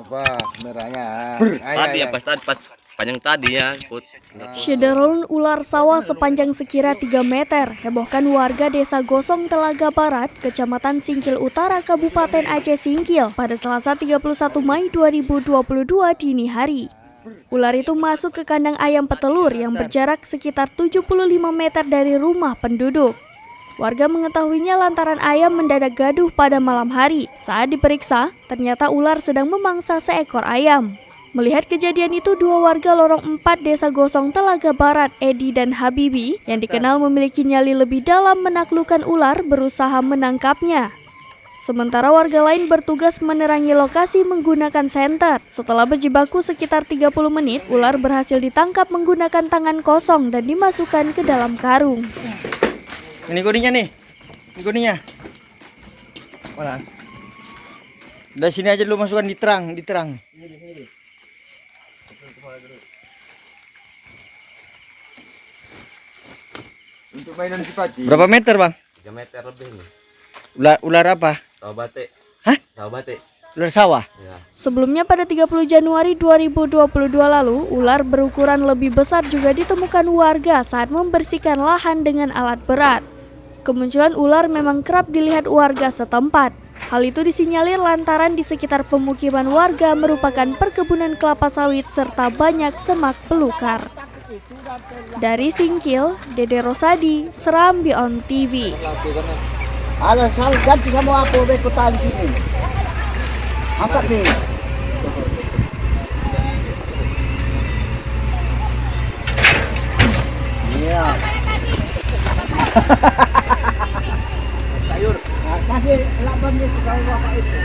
Apa merahnya? Tadi ya pas panjang tadi ya. Syederun ular sawah sepanjang sekira 3 meter hebohkan warga Desa Gosong Telaga Barat, Kecamatan Singkil Utara, Kabupaten Aceh Singkil pada Selasa 31 Mei 2022 dini hari. Ular itu masuk ke kandang ayam petelur yang berjarak sekitar 75 meter dari rumah penduduk. Warga mengetahuinya lantaran ayam mendadak gaduh pada malam hari. Saat diperiksa, ternyata ular sedang memangsa seekor ayam. Melihat kejadian itu, dua warga lorong 4 Desa Gosong Telaga Barat, Edi dan Habibi, yang dikenal memiliki nyali lebih dalam menaklukkan ular, berusaha menangkapnya. Sementara warga lain bertugas menerangi lokasi menggunakan senter. Setelah berjibaku sekitar 30 menit, ular berhasil ditangkap menggunakan tangan kosong dan dimasukkan ke dalam karung. Ini kuningnya nih. Ini kuningnya. Mana? Dari sini aja dulu masukkan di terang. Untuk mainan sipaci. Berapa meter, Bang? 3 meter lebih nih. Ular apa? Sawah batik. Hah? Sawah batik. Ular sawah? Ya. Sebelumnya pada 30 Januari 2022 lalu, ular berukuran lebih besar juga ditemukan warga saat membersihkan lahan dengan alat berat. Kemunculan ular memang kerap dilihat warga setempat. Hal itu disinyalir lantaran di sekitar pemukiman warga merupakan perkebunan kelapa sawit serta banyak semak belukar. Dari Singkil, Dede Rosadi, Serambi On TV. Ada ganti sama apa beko tali sini. Angkat nih. Iya. Sayur. Kasih lapan itu kalau bapak itu.